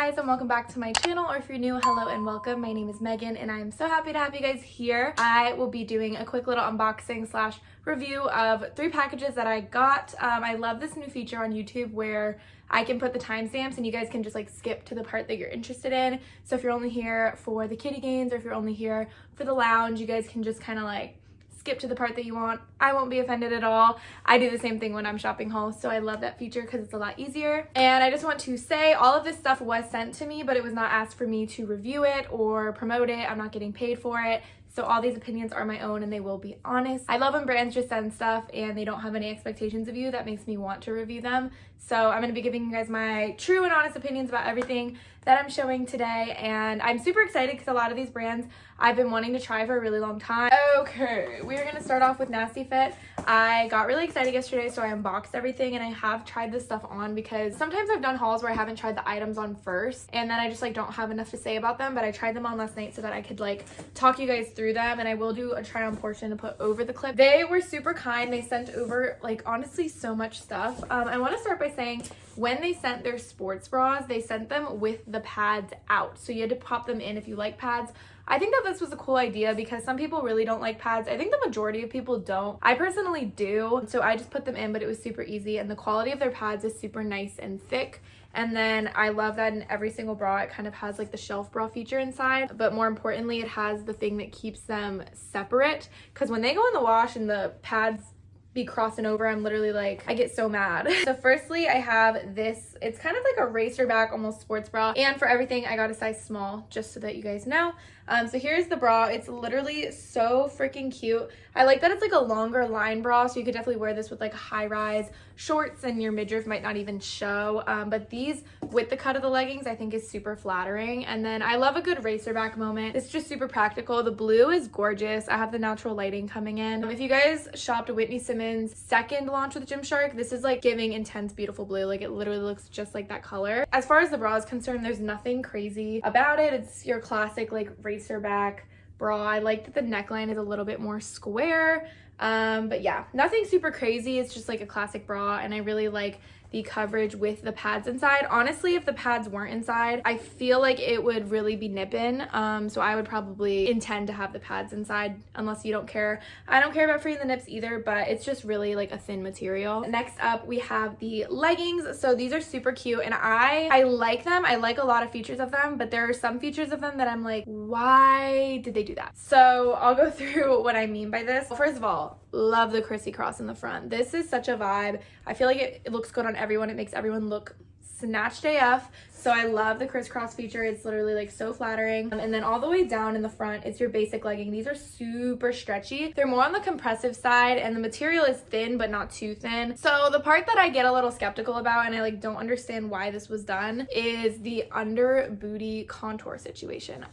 guys, and welcome back to my channel, or if you're new, hello and welcome. My name is Megan and I'm so happy to have you guys here. I will be doing a quick little unboxing slash review of 3 packages that I got. I love this new feature on YouTube where I can put the timestamps and you guys can just like skip to the part that you're interested in. So if you're only here for the kitty gains or if you're only here for the lounge, you guys can just kind of like skip to the part that you want. I won't be offended at all. I do the same thing when I'm shopping haul, so I love that feature because it's a lot easier. And I just want to say all of this stuff was sent to me, but it was not asked for me to review it or promote it. I'm not getting paid for it. So all these opinions are my own and they will be honest. I love when brands just send stuff and they don't have any expectations of you. That makes me want to review them. So I'm going to be giving you guys my true and honest opinions about everything that I'm showing today. And I'm super excited because a lot of these brands I've been wanting to try for a really long time. Okay, we're going to start off with Nasty Fit. I got really excited yesterday, so I unboxed everything and I have tried this stuff on because sometimes I've done hauls where I haven't tried the items on first and then I just like don't have enough to say about them, but I tried them on last night so that I could like talk you guys through them, and I will do a try on portion to put over the clip. They were super kind. They sent over like honestly so much stuff. I want to start by saying when they sent their sports bras, they sent them with the pads out, so you had to pop them in if you like pads. I think that this was a cool idea because some people really don't like pads. I think the majority of people don't. I personally do, so I just put them in, but it was super easy, and the quality of their pads is super nice and thick. And then I love that in every single bra it kind of has like the shelf bra feature inside, but more importantly it has the thing that keeps them separate, because when they go in the wash and the pads be crossing over, I'm literally like, I get so mad. So firstly, I have this, it's kind of like a racer back, almost sports bra, and for everything I got a size small, just so that you guys know. So here's the bra. It's literally so freaking cute. I like that it's like a longer line bra, so you could definitely wear this with like high-rise shorts and your midriff might not even show. But these with the cut of the leggings I think is super flattering. And then I love a good racer back moment. It's just super practical. The blue is gorgeous. I have the natural lighting coming in. If you guys shopped Whitney Simmons' second launch with Gymshark, this is like giving intense beautiful blue. Like it literally looks just like that color. As far as the bra is concerned, there's nothing crazy about it. It's your classic like racer back bra. I like that the neckline is a little bit more square, but yeah, nothing super crazy. It's just like a classic bra, and I really like the coverage with the pads inside. Honestly, if the pads weren't inside, I feel like it would really be nipping, so I would probably intend to have the pads inside unless you don't care. I don't care about freeing the nips either, but it's just really like a thin material. Next up we have the leggings. So these are super cute and I like them. I like a lot of features of them, but there are some features of them that I'm like, why did they do that? So I'll go through what I mean by this. First of all, love the crissy-cross in the front. This is such a vibe. I feel like it looks good on everyone. It makes everyone look snatched AF. So I love the crisscross feature. It's literally like so flattering. And then all the way down in the front, it's your basic legging. These are super stretchy. They're more on the compressive side and the material is thin but not too thin. So the part that I get a little skeptical about, and I like don't understand why this was done, is the under booty contour situation.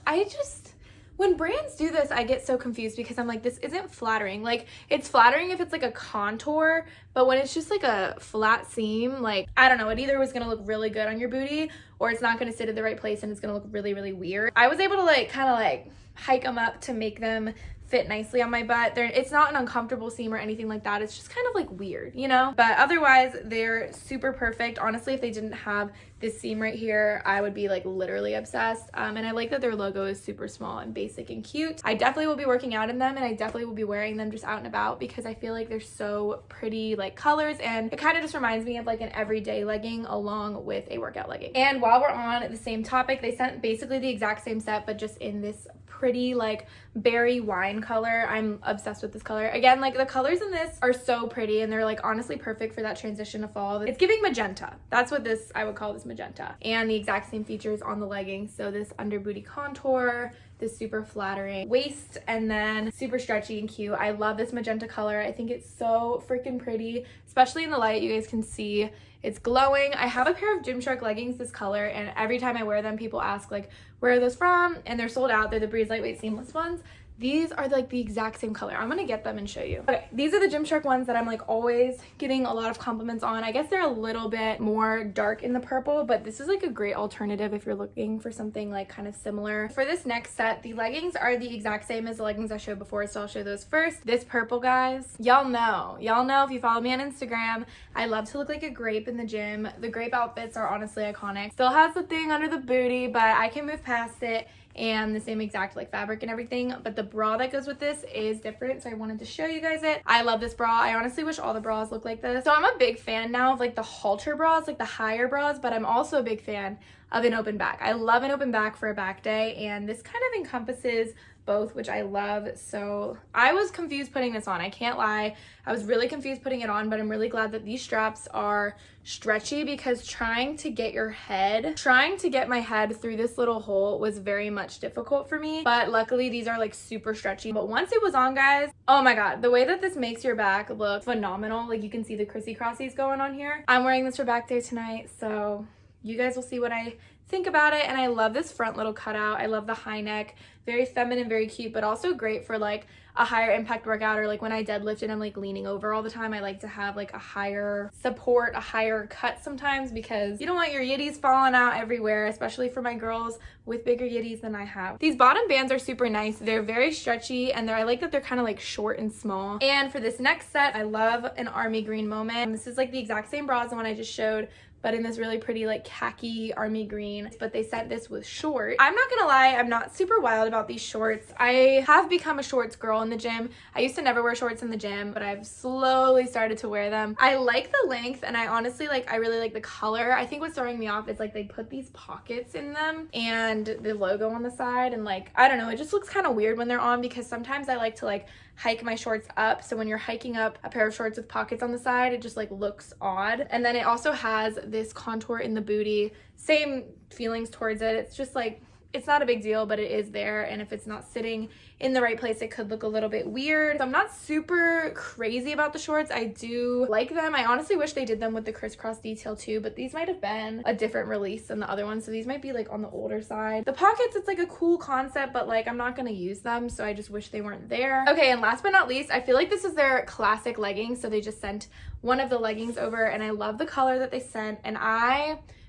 When brands do this, I get so confused because I'm like, this isn't flattering. Like, it's flattering if it's like a contour, but when it's just like a flat seam, like, I don't know, it either was gonna look really good on your booty or it's not gonna sit at the right place and it's gonna look really, really weird. I was able to like kind of like hike them up to make them fit nicely on my butt. It's not an uncomfortable seam or anything like that. It's just kind of like weird, you know? But otherwise, they're super perfect. Honestly, if they didn't have this seam right here, I would be like literally obsessed. And I like that their logo is super small and basic and cute. I definitely will be working out in them, and I definitely will be wearing them just out and about because I feel like they're so pretty like colors, and it kind of just reminds me of like an everyday legging along with a workout legging. And while we're on the same topic, they sent basically the exact same set but just in this pretty like berry wine color. I'm obsessed with this color. Again, like the colors in this are so pretty and they're like honestly perfect for that transition to fall. It's giving magenta. That's what I would call this, magenta. And the exact same features on the leggings. So this under booty contour, this super flattering waist, and then super stretchy and cute. I love this magenta color. I think it's so freaking pretty, especially in the light. You guys can see it's glowing. I have a pair of Gymshark leggings this color, and every time I wear them, people ask like, where are those from? And they're sold out. They're the Breeze Lightweight Seamless ones. These are like the exact same color. I'm gonna get them and show you. Okay, these are the Gymshark ones that I'm like always getting a lot of compliments on. I guess they're a little bit more dark in the purple, but this is like a great alternative if you're looking for something like kind of similar. For this next set, the leggings are the exact same as the leggings I showed before, so I'll show those first. This purple, guys, y'all know if you follow me on Instagram, I love to look like a grape in the gym. The grape outfits are honestly iconic. Still has the thing under the booty, but I can move past it, and the same exact like fabric and everything, but the bra that goes with this is different, so I wanted to show you guys it. I love this bra. I honestly wish all the bras look like this. So I'm a big fan now of like the halter bras, like the higher bras, but I'm also a big fan of an open back. I love an open back for a back day, and this kind of encompasses both, which I love. So I was confused putting this on. I can't lie. I was really confused putting it on, but I'm really glad that these straps are stretchy, because trying to get my head through this little hole was very much difficult for me. But luckily these are like super stretchy. But once it was on, guys, oh my God, the way that this makes your back look phenomenal. Like you can see the crissy crossies going on here. I'm wearing this for back day tonight, so you guys will see what I think about it. And I love this front little cutout. I love the high neck, very feminine, very cute, but also great for like a higher impact workout, or like when I deadlift and I'm like leaning over all the time, I like to have like a higher support, a higher cut sometimes, because you don't want your yitties falling out everywhere, especially for my girls with bigger yitties than I have. These bottom bands are super nice. They're very stretchy, and I like that they're kind of like short and small. And for this next set, I love an army green moment. And this is like the exact same bra as the one I just showed, but in this really pretty like khaki army green, but they sent this with shorts. I'm not gonna lie, I'm not super wild about these shorts. I have become a shorts girl in the gym. I used to never wear shorts in the gym, but I've slowly started to wear them. I like the length, and I honestly I really like the color. I think what's throwing me off is like they put these pockets in them and the logo on the side, and like, I don't know, it just looks kind of weird when they're on, because sometimes I like to like hike my shorts up, so when you're hiking up a pair of shorts with pockets on the side, it just like looks odd. And then it also has this contour in the booty, same feelings towards it. It's just like, it's not a big deal, but it is there, and if it's not sitting in the right place, it could look a little bit weird. So I'm not super crazy about the shorts. I do like them. I honestly wish they did them with the crisscross detail too, but these might have been a different release than the other ones, so these might be like on the older side. The pockets, it's like a cool concept, but like I'm not gonna use them, so I just wish they weren't there. Okay, and last but not least, I feel like this is their classic leggings, so they just sent one of the leggings over, and I love the color that they sent. And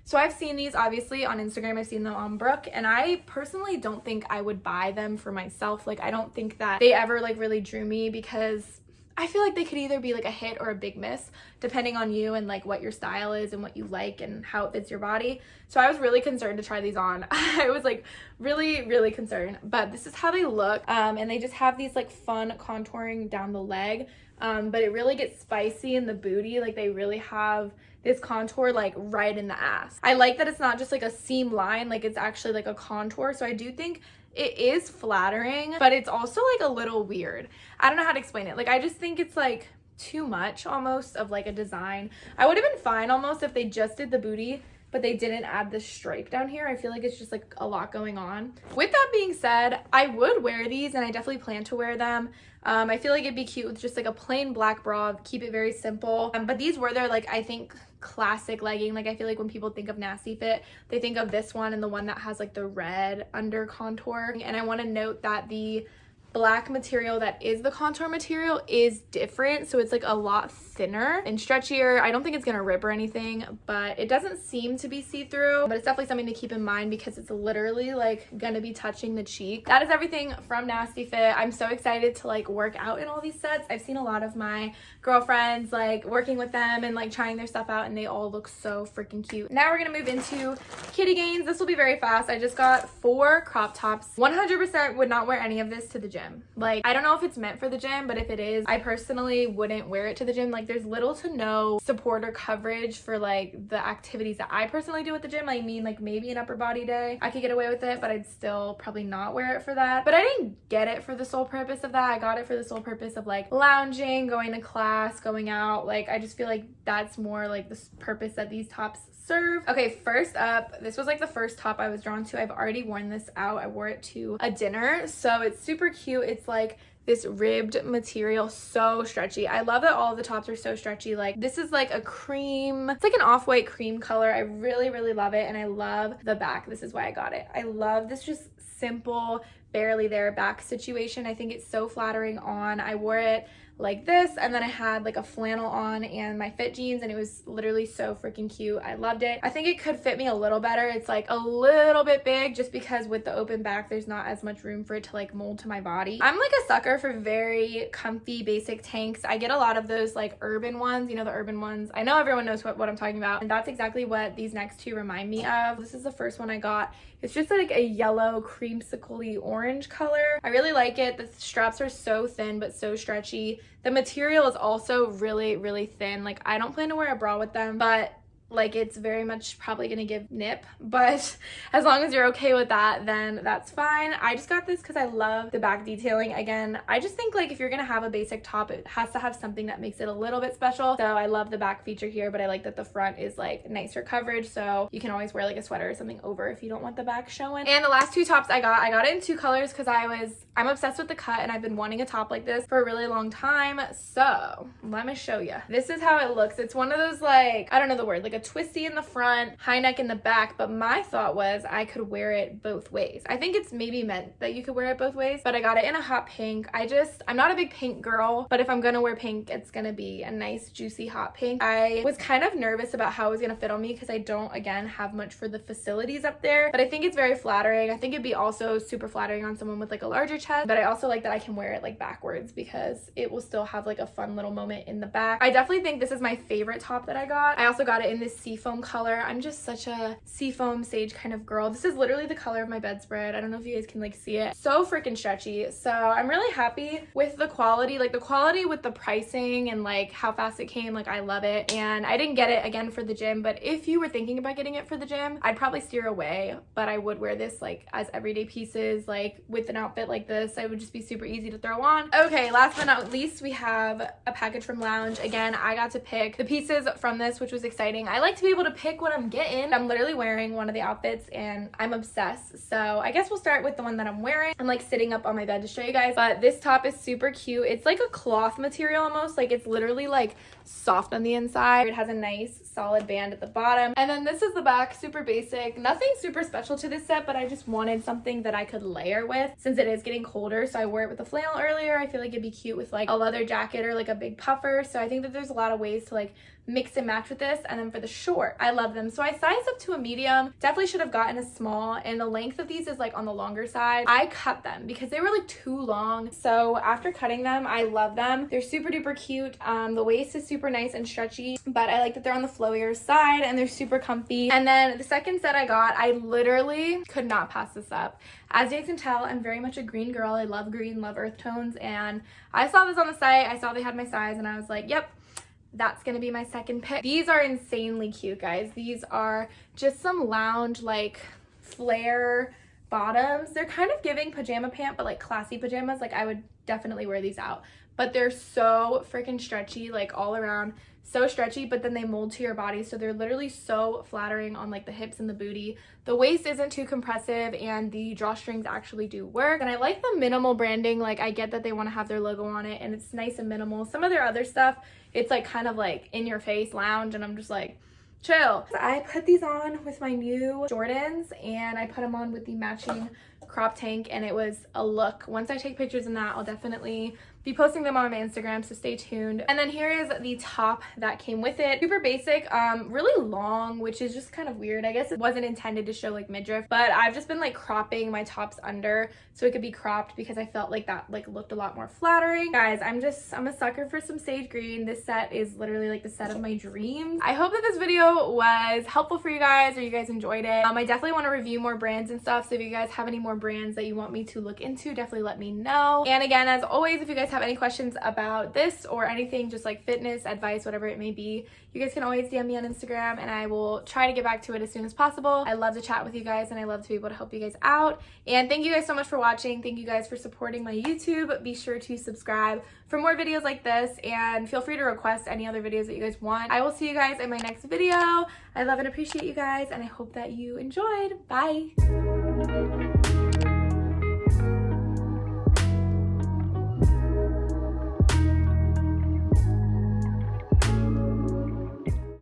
so I've seen these obviously on Instagram, I've seen them on Brooke, and I personally don't think I would buy them for myself. Like I don't think that they ever like really drew me, because I feel like they could either be like a hit or a big miss depending on you and like what your style is and what you like and how it fits your body. So I was really concerned to try these on. I was like really concerned, but this is how they look. And they just have these like fun contouring down the leg, but it really gets spicy in the booty. Like they really have this contour like right in the ass. I like that it's not just like a seam line, like it's actually like a contour. So I do think it is flattering, but it's also like a little weird. I don't know how to explain it. Like I just think it's like too much almost of like a design. I would have been fine almost if they just did the booty, but they didn't add this stripe down here. I feel like it's just like a lot going on. With that being said, I would wear these, and I definitely plan to wear them. I feel like it'd be cute with just like a plain black bra, keep it very simple. But these were their like, I think, classic legging. Like I feel like when people think of Nasty Fit, they think of this one and the one that has like the red under contour. And I want to note that the black material that is the contour material is different, so it's like a lot thinner and stretchier. I don't think it's gonna rip or anything, but it doesn't seem to be see-through, but it's definitely something to keep in mind because it's literally like gonna be touching the cheek. That is everything from Nasty Fit. I'm so excited to like work out in all these sets. I've seen a lot of my girlfriends like working with them and like trying their stuff out, and they all look so freaking cute. Now we're gonna move into Kitty Gains. This will be very fast. I just got 4 crop tops. 100% would not wear any of this to the gym. Like, I don't know if it's meant for the gym, but if it is, I personally wouldn't wear it to the gym. Like, there's little to no support or coverage for like the activities that I personally do at the gym. I mean, like maybe an upper body day, I could get away with it, but I'd still probably not wear it for that. But I didn't get it for the sole purpose of that. I got it for the sole purpose of like lounging, going to class, going out. Like, I just feel like that's more like the purpose that these tops serve. Okay, first up, this was like the first top I was drawn to. I've already worn this out. I wore it to a dinner, so it's super cute. It's like this ribbed material, so stretchy. I love that all the tops are so stretchy. Like, this is like a cream, it's like an off-white cream color. I really love it, and I love the back. This is why I got it. I love this just simple barely there back situation. I think it's so flattering on. I wore it like this, and then I had like a flannel on and my fit jeans, and it was literally so freaking cute. I loved it. I think it could fit me a little better. It's like a little bit big just because with the open back there's not as much room for it to like mold to my body. I'm like a sucker for very comfy basic tanks. I get a lot of those like urban ones, you know, the urban ones. I know everyone knows what I'm talking about, and that's exactly what these next two remind me of. This is the first one I got. It's just like a yellow creamsicle-y orange color. I really like it. The straps are so thin but so stretchy. The material is also really, really thin. Like, I don't plan to wear a bra with them, but like it's very much probably gonna give nip, but as long as you're okay with that, then that's fine. I just got this because I love the back detailing. Again, I just think like if you're gonna have a basic top, it has to have something that makes it a little bit special. So I love the back feature here, but I like that the front is like nicer coverage, so you can always wear like a sweater or something over if you don't want the back showing. And the last two tops I got it in two colors because I'm obsessed with the cut, and I've been wanting a top like this for a really long time. So let me show you. This is how it looks. It's one of those, like, I don't know the word, like a twisty in the front, high neck in the back, but my thought was I could wear it both ways. I think it's maybe meant that you could wear it both ways, but I got it in a hot pink. I'm not a big pink girl, but if I'm gonna wear pink, it's gonna be a nice juicy hot pink. I was kind of nervous about how it was gonna fit on me because I don't, again, have much for the facilities up there, but I think it's very flattering. I think it'd be also super flattering on someone with like a larger chest, but I also like that I can wear it like backwards because it will still have like a fun little moment in the back. I definitely think this is my favorite top that I got. I also got it in this seafoam color. I'm just such a seafoam sage kind of girl. This is literally the color of my bedspread. I don't know if you guys can like see it. So freaking stretchy. So I'm really happy with the quality, like the quality with the pricing and like how fast it came. Like, I love it. And I didn't get it again for the gym, but if you were thinking about getting it for the gym, I'd probably steer away, but I would wear this like as everyday pieces, like with an outfit like this. It would just be super easy to throw on. Okay, last but not least, we have a package from Lounge. Again, I got to pick the pieces from this, which was exciting. I like to be able to pick what I'm getting. I'm literally wearing one of the outfits and I'm obsessed. So I guess we'll start with the one that I'm wearing. I'm like sitting up on my bed to show you guys, but this top is super cute. It's like a cloth material almost, like it's literally like soft on the inside. It has a nice solid band at the bottom, and then this is the back. Super basic, nothing super special to this set, but I just wanted something that I could layer with since it is getting colder. So I wore it with a flannel earlier. I feel like it'd be cute with like a leather jacket or like a big puffer. So I think that there's a lot of ways to like mix and match with this. And then for the short, I love them. So I sized up to a medium. Definitely should have gotten a small, and the length of these is like on the longer side. I cut them because they were like too long. So after cutting them, I love them. They're super duper cute. The waist is super nice and stretchy, but I like that they're on the flowier side and they're super comfy. And then the second set I got, I literally could not pass this up. As you guys can tell, I'm very much a green girl. I love green, love earth tones, and I saw this on the site. I saw they had my size and I was like, yep, that's gonna be my second pick. These are insanely cute, guys. These are just some lounge like flare bottoms. They're kind of giving pajama pant, but like classy pajamas. Like, I would definitely wear these out, but they're so freaking stretchy, like all around. So stretchy, but then they mold to your body, so they're literally so flattering on like the hips and the booty. The waist isn't too compressive, and the drawstrings actually do work. And I like the minimal branding. Like, I get that they want to have their logo on it and it's nice and minimal. Some of their other stuff, it's like kind of like in your face lounge, and I'm just like, chill. I put these on with my new Jordans, and I put them on with the matching crop tank, and it was a look. Once I take pictures in that, I'll definitely be posting them on my Instagram, so stay tuned. And then here is the top that came with it. Super basic, really long, which is just kind of weird. I guess it wasn't intended to show like midriff, but I've just been like cropping my tops under so it could be cropped because I felt like that like looked a lot more flattering. Guys, I'm a sucker for some sage green. This set is literally like the set of my dreams. I hope that this video was helpful for you guys, or you guys enjoyed it. I definitely want to review more brands and stuff, so if you guys have any more brands that you want me to look into, definitely let me know. And again, as always, if you guys have any questions about this or anything, just like fitness advice, whatever it may be, you guys can always DM me on Instagram and I will try to get back to it as soon as possible. I love to chat with you guys and I love to be able to help you guys out. And thank you guys so much for watching. Thank you guys for supporting my YouTube. Be sure to subscribe for more videos like this, and feel free to request any other videos that you guys want. I will see you guys in my next video. I love and appreciate you guys, and I hope that you enjoyed. Bye.